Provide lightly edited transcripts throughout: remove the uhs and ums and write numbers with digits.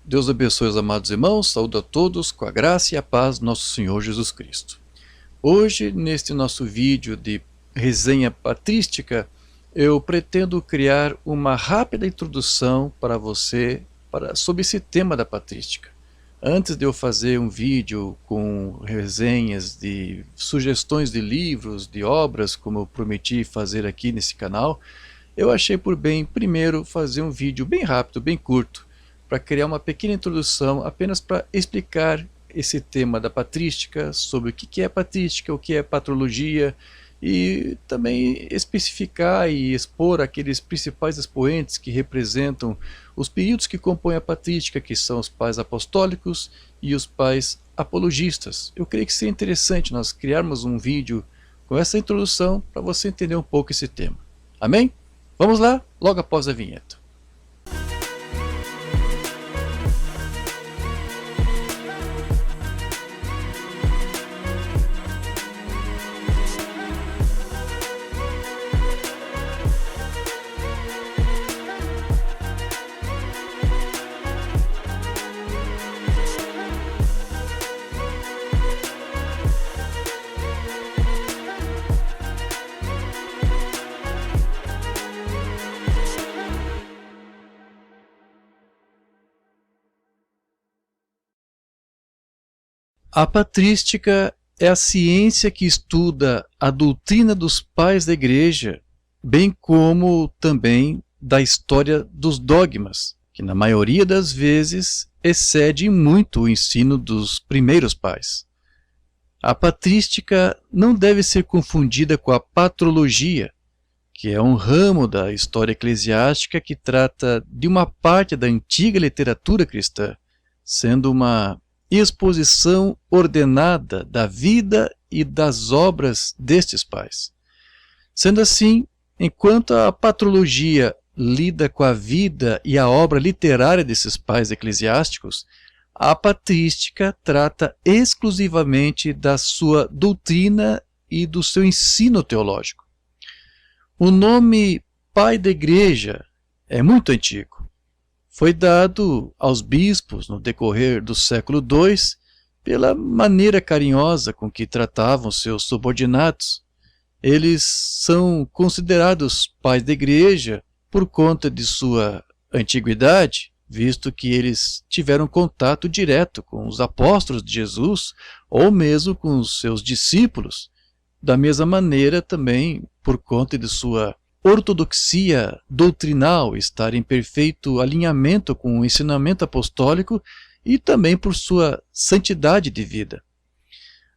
Deus abençoe os amados irmãos, saúde a todos com a graça e a paz do nosso Senhor Jesus Cristo. Hoje, neste nosso vídeo de resenha patrística, eu pretendo criar uma rápida introdução para você sobre esse tema da patrística. Antes de eu fazer um vídeo com resenhas de sugestões de livros, de obras, como eu prometi fazer aqui nesse canal, eu achei por bem primeiro fazer um vídeo bem rápido, bem curto, para criar uma pequena introdução apenas para explicar esse tema da patrística, sobre o que é patrística, o que é patrologia, e também especificar e expor aqueles principais expoentes que representam os períodos que compõem a patrística, que são os pais apostólicos e os pais apologistas. Eu creio que seria interessante nós criarmos um vídeo com essa introdução para você entender um pouco esse tema. Amém? Vamos lá, logo após a vinheta. A patrística é a ciência que estuda a doutrina dos pais da Igreja, bem como também da história dos dogmas, que na maioria das vezes excede muito o ensino dos primeiros pais. A patrística não deve ser confundida com a patrologia, que é um ramo da história eclesiástica que trata de uma parte da antiga literatura cristã, sendo uma exposição ordenada da vida e das obras destes pais. Sendo assim, enquanto a patrologia lida com a vida e a obra literária desses pais eclesiásticos, a patrística trata exclusivamente da sua doutrina e do seu ensino teológico. O nome pai da Igreja é muito antigo. Foi dado aos bispos no decorrer do século II pela maneira carinhosa com que tratavam seus subordinados. Eles são considerados pais da Igreja por conta de sua antiguidade, visto que eles tiveram contato direto com os apóstolos de Jesus ou mesmo com os seus discípulos. Da mesma maneira também por conta de sua ortodoxia doutrinal, estar em perfeito alinhamento com o ensinamento apostólico e também por sua santidade de vida.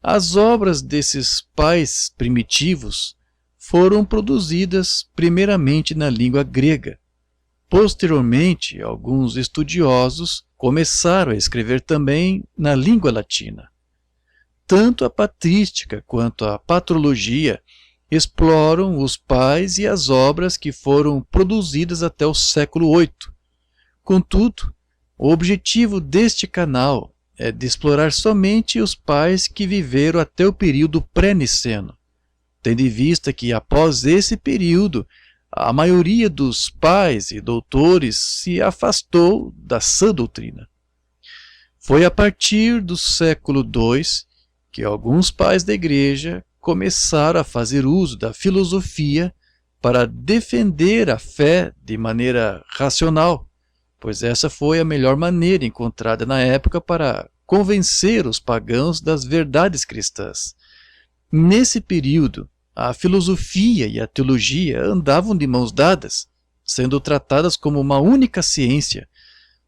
As obras desses pais primitivos foram produzidas primeiramente na língua grega. Posteriormente, alguns estudiosos começaram a escrever também na língua latina. Tanto a patrística quanto a patrologia exploram os pais e as obras que foram produzidas até o século VIII. Contudo, o objetivo deste canal é de explorar somente os pais que viveram até o período pré-niceno, tendo em vista que após esse período, a maioria dos pais e doutores se afastou da sã doutrina. Foi a partir do século II que alguns pais da Igreja começaram a fazer uso da filosofia para defender a fé de maneira racional, pois essa foi a melhor maneira encontrada na época para convencer os pagãos das verdades cristãs. Nesse período, a filosofia e a teologia andavam de mãos dadas, sendo tratadas como uma única ciência.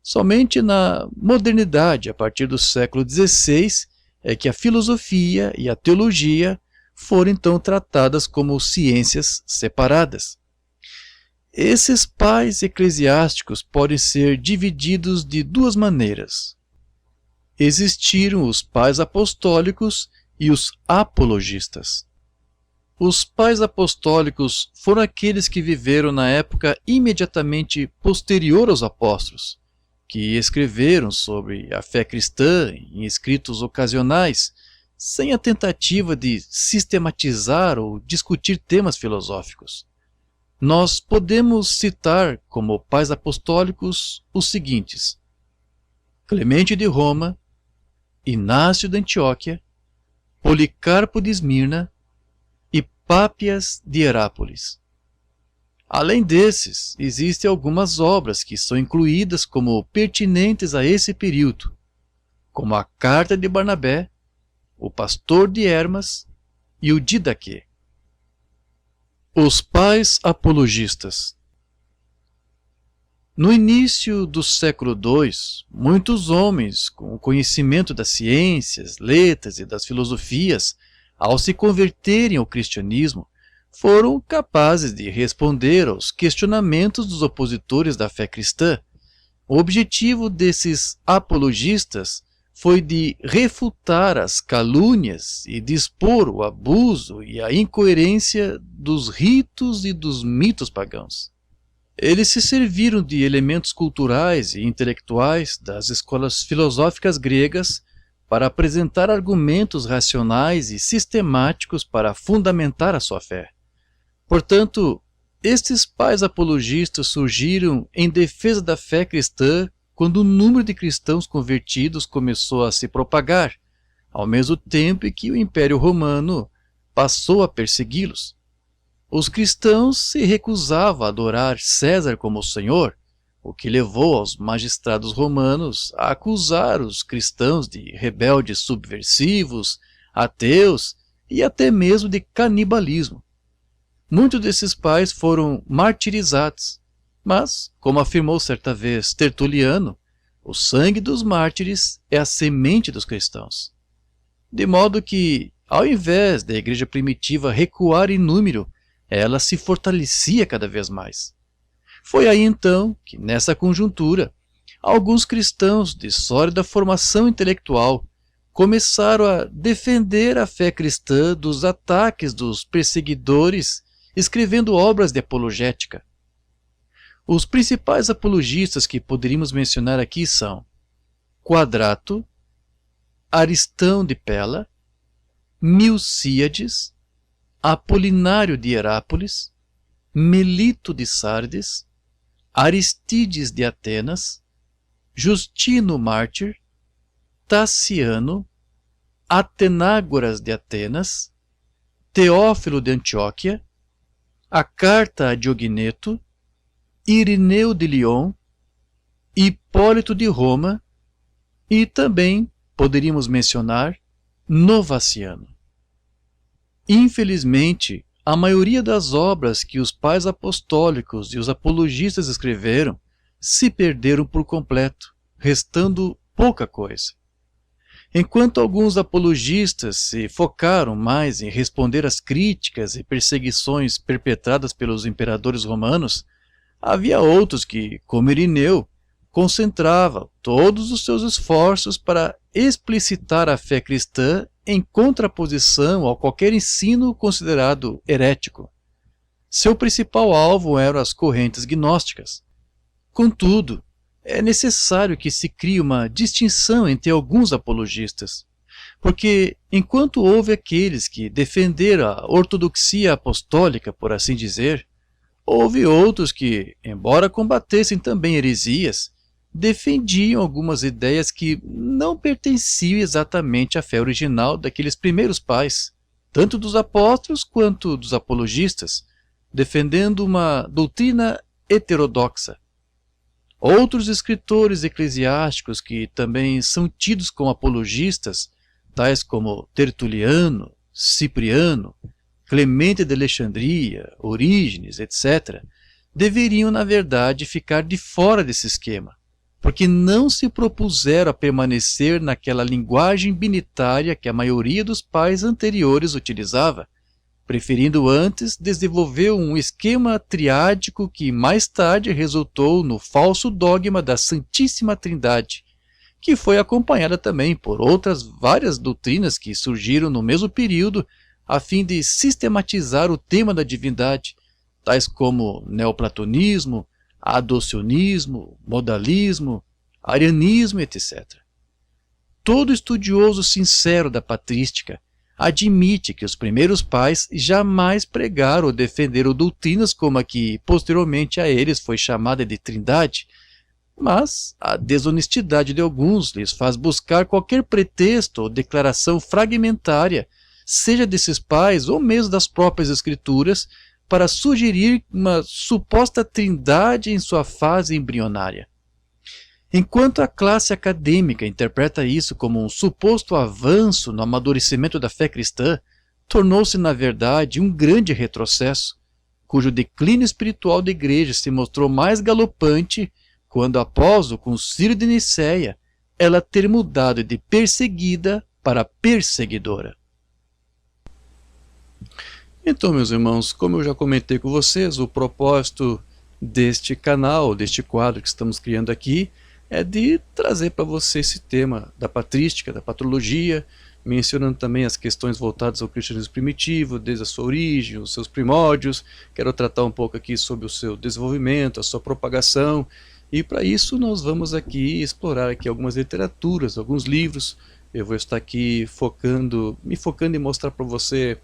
Somente na modernidade, a partir do século XVI, é que a filosofia e a teologia foram então tratadas como ciências separadas. Esses pais eclesiásticos podem ser divididos de duas maneiras. Existiram os pais apostólicos e os apologistas. Os pais apostólicos foram aqueles que viveram na época imediatamente posterior aos apóstolos, que escreveram sobre a fé cristã em escritos ocasionais, sem a tentativa de sistematizar ou discutir temas filosóficos. Nós podemos citar como pais apostólicos os seguintes: Clemente de Roma, Inácio de Antioquia, Policarpo de Esmirna e Pápias de Herápolis. Além desses, existem algumas obras que são incluídas como pertinentes a esse período, como a Carta de Barnabé, o Pastor de Hermas e o Didaquê. Os pais apologistas. No início do século II, muitos homens com o conhecimento das ciências, letras e das filosofias, ao se converterem ao cristianismo, foram capazes de responder aos questionamentos dos opositores da fé cristã. O objetivo desses apologistas foi de refutar as calúnias e de expor o abuso e a incoerência dos ritos e dos mitos pagãos. Eles se serviram de elementos culturais e intelectuais das escolas filosóficas gregas para apresentar argumentos racionais e sistemáticos para fundamentar a sua fé. Portanto, estes pais apologistas surgiram em defesa da fé cristã quando o número de cristãos convertidos começou a se propagar, ao mesmo tempo em que o Império Romano passou a persegui-los. Os cristãos se recusavam a adorar César como Senhor, o que levou aos magistrados romanos a acusar os cristãos de rebeldes subversivos, ateus e até mesmo de canibalismo. Muitos desses pais foram martirizados, mas, como afirmou certa vez Tertuliano, o sangue dos mártires é a semente dos cristãos. De modo que, ao invés da igreja primitiva recuar em número, ela se fortalecia cada vez mais. Foi aí então que, nessa conjuntura, alguns cristãos de sólida formação intelectual começaram a defender a fé cristã dos ataques dos perseguidores, escrevendo obras de apologética. Os principais apologistas que poderíamos mencionar aqui são Quadrato, Aristão de Pela, Milcíades, Apolinário de Herápolis, Melito de Sardes, Aristides de Atenas, Justino Mártir, Taciano, Atenágoras de Atenas, Teófilo de Antioquia, a Carta a Diogneto, Irineu de Lyon, Hipólito de Roma e também poderíamos mencionar Novaciano. Infelizmente, a maioria das obras que os pais apostólicos e os apologistas escreveram se perderam por completo, restando pouca coisa. Enquanto alguns apologistas se focaram mais em responder às críticas e perseguições perpetradas pelos imperadores romanos, havia outros que, como Irineu, concentravam todos os seus esforços para explicitar a fé cristã em contraposição a qualquer ensino considerado herético. Seu principal alvo eram as correntes gnósticas. Contudo, é necessário que se crie uma distinção entre alguns apologistas, porque enquanto houve aqueles que defenderam a ortodoxia apostólica, por assim dizer, houve outros que, embora combatessem também heresias, defendiam algumas ideias que não pertenciam exatamente à fé original daqueles primeiros pais, tanto dos apóstolos quanto dos apologistas, defendendo uma doutrina heterodoxa. Outros escritores eclesiásticos que também são tidos como apologistas, tais como Tertuliano, Cipriano, Clemente de Alexandria, Orígenes, etc., deveriam, na verdade, ficar de fora desse esquema, porque não se propuseram a permanecer naquela linguagem binitária que a maioria dos pais anteriores utilizava, preferindo antes desenvolver um esquema triádico que mais tarde resultou no falso dogma da Santíssima Trindade, que foi acompanhada também por outras várias doutrinas que surgiram no mesmo período a fim de sistematizar o tema da divindade, tais como neoplatonismo, adocionismo, modalismo, arianismo, etc. Todo estudioso sincero da patrística admite que os primeiros pais jamais pregaram ou defenderam doutrinas como a que posteriormente a eles foi chamada de Trindade, Mas a desonestidade de alguns lhes faz buscar qualquer pretexto ou declaração fragmentária, seja desses pais ou mesmo das próprias escrituras, para sugerir uma suposta trindade em sua fase embrionária. Enquanto a classe acadêmica interpreta isso como um suposto avanço no amadurecimento da fé cristã, tornou-se na verdade um grande retrocesso, cujo declínio espiritual da igreja se mostrou mais galopante quando, após o Concílio de Nicéia, ela ter mudado de perseguida para perseguidora. Então, meus irmãos, como eu já comentei com vocês, o propósito deste canal, deste quadro que estamos criando aqui, é de trazer para você esse tema da patrística, da patrologia, mencionando também as questões voltadas ao cristianismo primitivo, desde a sua origem, os seus primórdios. Quero tratar um pouco aqui sobre o seu desenvolvimento, a sua propagação, e para isso nós vamos aqui explorar aqui algumas literaturas, alguns livros. Eu vou estar aqui me focando em mostrar para você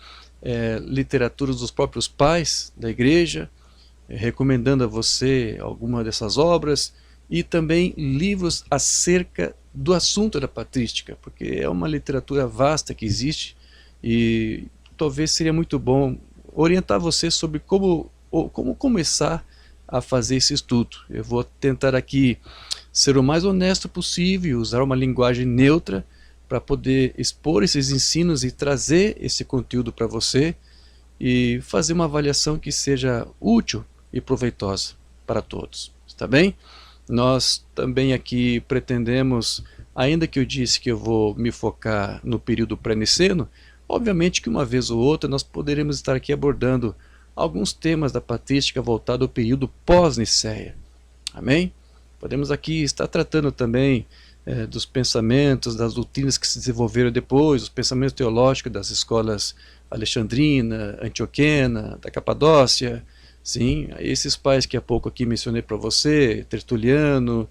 literaturas dos próprios pais da igreja, recomendando a você alguma dessas obras, e também livros acerca do assunto da patrística, porque é uma literatura vasta que existe e talvez seria muito bom orientar você sobre como começar a fazer esse estudo. Eu vou tentar aqui ser o mais honesto possível, usar uma linguagem neutra para poder expor esses ensinos e trazer esse conteúdo para você e fazer uma avaliação que seja útil e proveitosa para todos. Está bem? Nós também aqui pretendemos, ainda que eu disse que eu vou me focar no período pré-niceno, obviamente que uma vez ou outra nós poderemos estar aqui abordando alguns temas da patrística voltado ao período pós-Nicéia. Amém? Podemos aqui estar tratando também dos pensamentos, das doutrinas que se desenvolveram depois, os pensamentos teológicos das escolas alexandrina, antioquena, da Capadócia. Sim, esses pais que há pouco aqui mencionei para você, Tertuliano,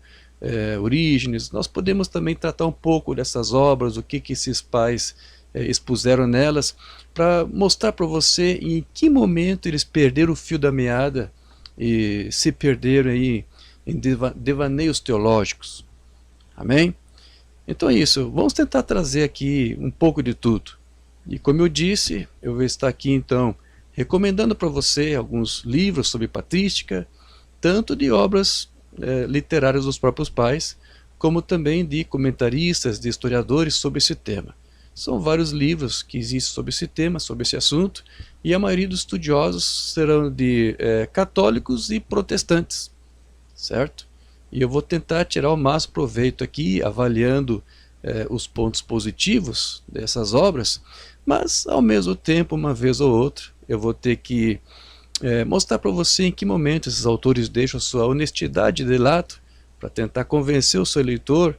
Orígenes, nós podemos também tratar um pouco dessas obras, o que esses pais expuseram nelas, para mostrar para você em que momento eles perderam o fio da meada e se perderam aí em devaneios teológicos. Amém? Então é isso, vamos tentar trazer aqui um pouco de tudo. E como eu disse, eu vou estar aqui então recomendando para você alguns livros sobre patrística, tanto de obras literárias dos próprios pais, como também de comentaristas, de historiadores sobre esse tema. São vários livros que existem sobre esse tema, sobre esse assunto, e a maioria dos estudiosos serão de católicos e protestantes, certo? E eu vou tentar tirar o máximo proveito aqui, avaliando os pontos positivos dessas obras, mas ao mesmo tempo, uma vez ou outra, eu vou ter que mostrar para você em que momento esses autores deixam sua honestidade de lado para tentar convencer o seu leitor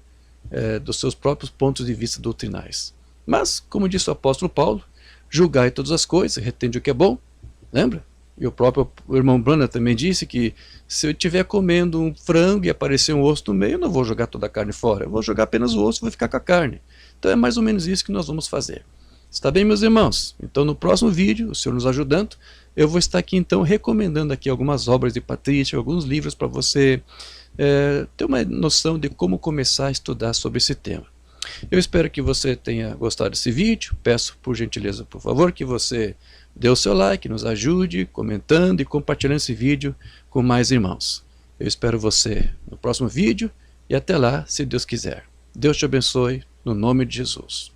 dos seus próprios pontos de vista doutrinais. Mas, como disse o apóstolo Paulo, julgai todas as coisas, retende o que é bom, lembra? E o próprio irmão Branham também disse que se eu estiver comendo um frango e aparecer um osso no meio, eu não vou jogar toda a carne fora, eu vou jogar apenas o osso e vou ficar com a carne. Então é mais ou menos isso que nós vamos fazer. Está bem, meus irmãos? Então no próximo vídeo, o Senhor nos ajudando, eu vou estar aqui então recomendando aqui algumas obras de patrística, alguns livros para você ter uma noção de como começar a estudar sobre esse tema. Eu espero que você tenha gostado desse vídeo, peço por gentileza, por favor, que você dê o seu like, nos ajude comentando e compartilhando esse vídeo com mais irmãos. Eu espero você no próximo vídeo e até lá, se Deus quiser. Deus te abençoe, no nome de Jesus.